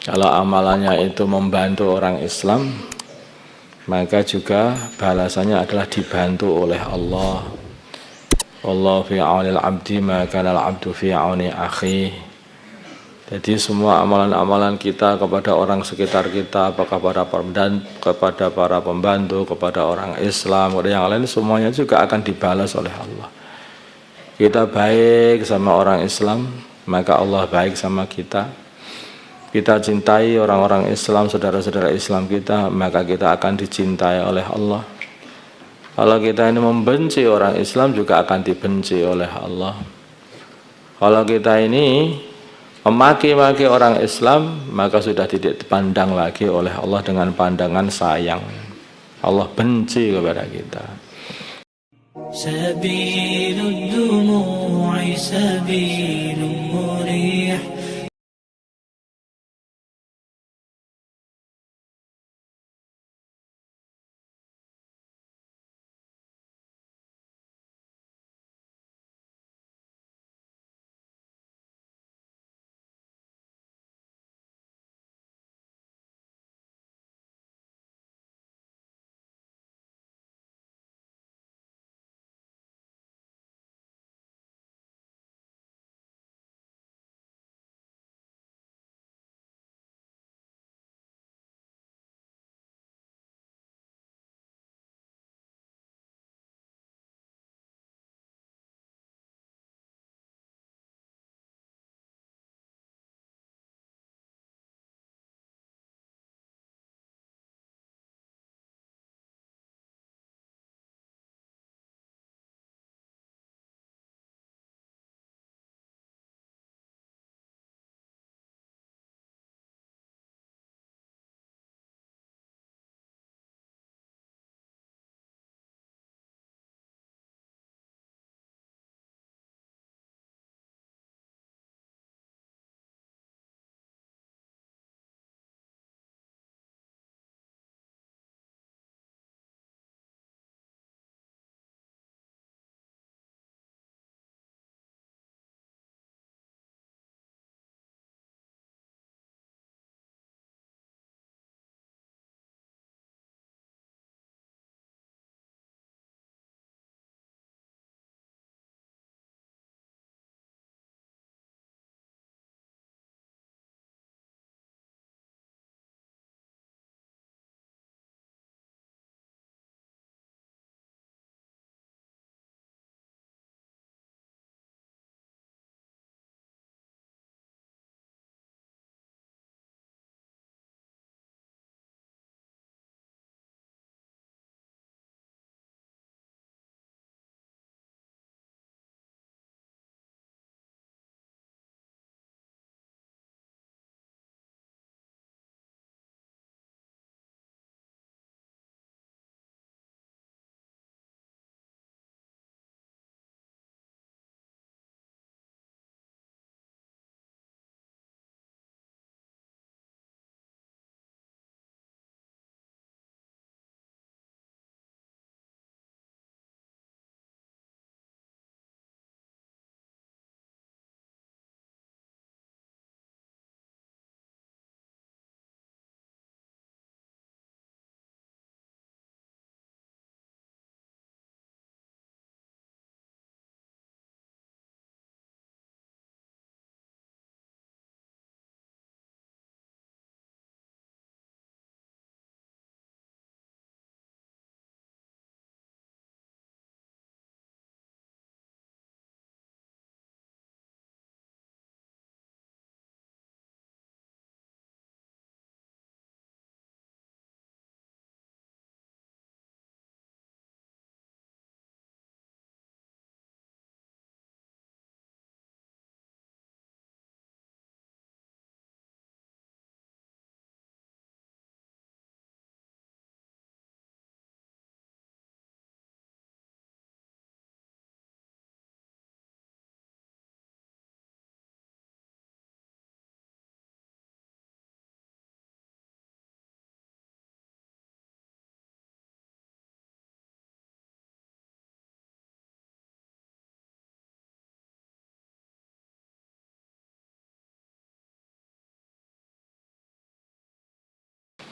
Kalau amalannya itu membantu orang Islam, maka juga balasannya adalah dibantu oleh Allah. Wallahu fi aunil abdi ma kana al abdu fi auni akhi. Jadi semua amalan-amalan kita kepada orang sekitar kita, apakah kepada para pembantu, kepada orang Islam, kepada yang lain, semuanya juga akan dibalas oleh Allah. Kita baik sama orang Islam, maka Allah baik sama kita. Kita cintai orang-orang Islam, saudara-saudara Islam kita, maka kita akan dicintai oleh Allah. Kalau kita ini membenci orang Islam, juga akan dibenci oleh Allah. Kalau kita ini memaki-maki orang Islam, maka sudah tidak dipandang lagi oleh Allah dengan pandangan sayang. Allah benci kepada kita. Sabilud dumu'i sabilun murih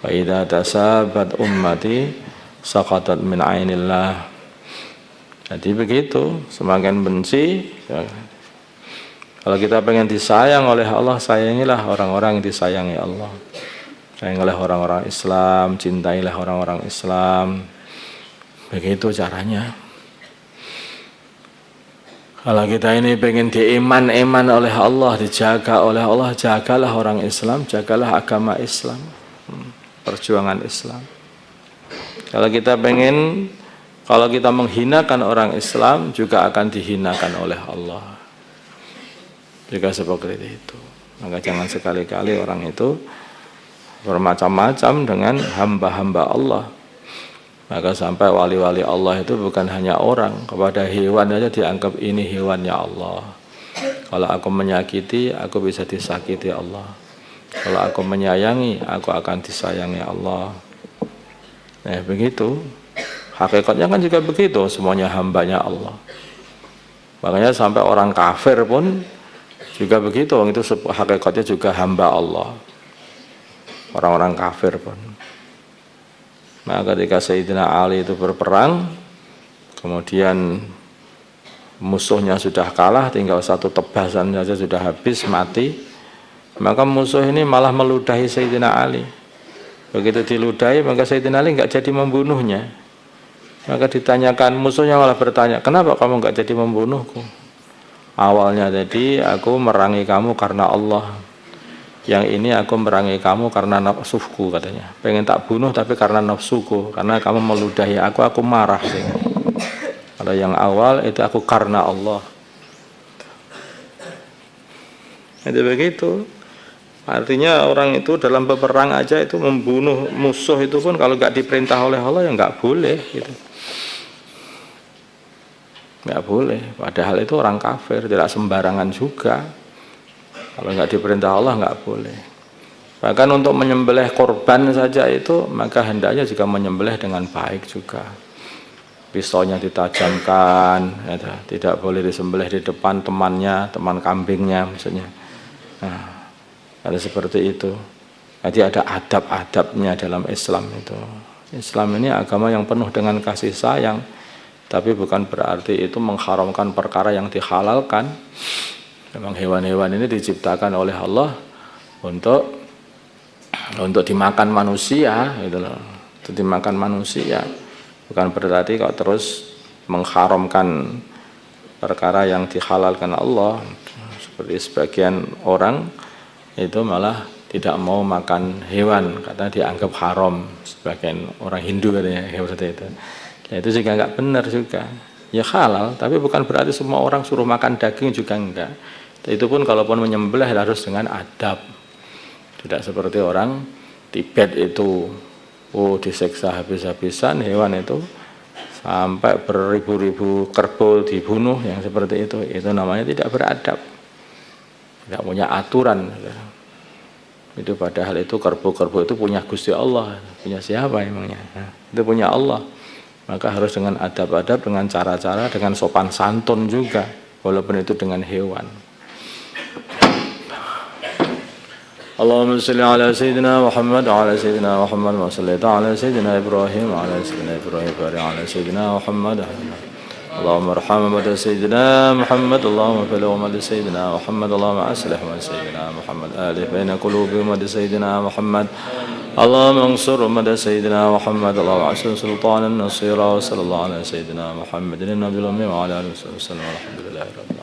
Wa idza tasabat ummati saqatat min ainillah. Jadi begitu, semakin benci ya. Kalau kita pengen disayang oleh Allah, sayangilah orang-orang yang disayangi Allah. Sayangilah orang-orang Islam, cintailah orang-orang Islam. Begitu caranya. Kalau kita ini pengen diiman-iman oleh Allah, dijaga oleh Allah, jagalah orang Islam, jagalah agama Islam, perjuangan Islam. Kalau kita menghinakan orang Islam, juga akan dihinakan oleh Allah. Juga seperti itu. Maka jangan sekali-kali orang itu bermacam-macam dengan hamba-hamba Allah. Maka sampai wali-wali Allah itu bukan hanya orang, kepada hewan saja dianggap ini hewannya Allah. Kalau aku menyakiti, aku bisa disakiti Allah. Kalau aku menyayangi, aku akan disayangi Allah. Nah begitu. Hakikatnya kan juga begitu, semuanya hambanya Allah. Makanya sampai orang kafir pun juga begitu, itu hakikatnya juga hamba Allah. Orang-orang kafir pun. Maka ketika Sayyidina Ali itu berperang, kemudian musuhnya sudah kalah, tinggal satu tebasan saja sudah habis, mati. Maka musuh ini malah meludahi Sayyidina Ali. Begitu diludahi, maka Sayyidina Ali enggak jadi membunuhnya. Maka ditanyakan, musuhnya malah bertanya, kenapa kamu enggak jadi membunuhku? Awalnya tadi aku merangi kamu karena Allah. Yang ini aku merangi kamu karena nafsuku, katanya. Pengen tak bunuh tapi karena nafsuku, karena kamu meludahi aku marah. Kalau yang awal itu aku karena Allah. Itu begitu. Artinya orang itu dalam peperang aja itu membunuh musuh itu pun kalau nggak diperintah oleh Allah ya nggak boleh gitu. Nggak boleh. Padahal itu orang kafir, tidak sembarangan juga. Kalau nggak diperintah Allah nggak boleh. Bahkan untuk menyembelih korban saja itu maka hendaknya juga menyembelih dengan baik juga. Pisaunya ditajamkan, ya, tidak boleh disembelih di depan temannya, teman kambingnya maksudnya. Nah, ada seperti itu. Jadi ada adab-adabnya dalam Islam itu. Islam ini agama yang penuh dengan kasih sayang, tapi bukan berarti itu mengharamkan perkara yang dihalalkan. Memang hewan-hewan ini diciptakan oleh Allah untuk dimakan manusia, gitu loh. Untuk dimakan manusia. Bukan berarti kalau terus mengharamkan perkara yang dihalalkan Allah. Seperti sebagian orang itu malah tidak mau makan hewan karena dianggap haram. Sebagian orang Hindu katanya seperti itu. Ya, itu juga enggak benar juga. Ya halal, tapi bukan berarti semua orang suruh makan daging juga enggak. Itu pun kalaupun menyembelih harus dengan adab. Tidak seperti orang Tibet itu diseksa habis-habisan hewan itu sampai beribu-ribu kerbau dibunuh yang seperti itu namanya tidak beradab. Tidak punya aturan. Itu padahal itu kerbau-kerbau itu punya Gusti Allah. Punya siapa emangnya? Nah, itu punya Allah. Maka harus dengan adab-adab, dengan cara-cara, dengan sopan santun juga, walaupun itu dengan hewan. Allahumma salli ala Sayyidina Muhammad wa ala Sayyidina Muhammad wa sallaita ala Sayyidina Ibrahim wa ala Sayyidina Ibrahim wa ala Sayyidina Muhammad. Allahumma arham pada Sayyidina Muhammad, Allahumma fil ummat Sayyidina Muhammad, Allahumma aslih wa Sayyidina Muhammad alif baina qulubi ummat Sayyidina Muhammad. Allahumma ansur ummat Sayyidina Muhammad, Allahumma asir sultanan nasira wa sallallahu ala Sayyidina Muhammadin nabiyil ummi wa ala alihi wa sallam. Alhamdulillah.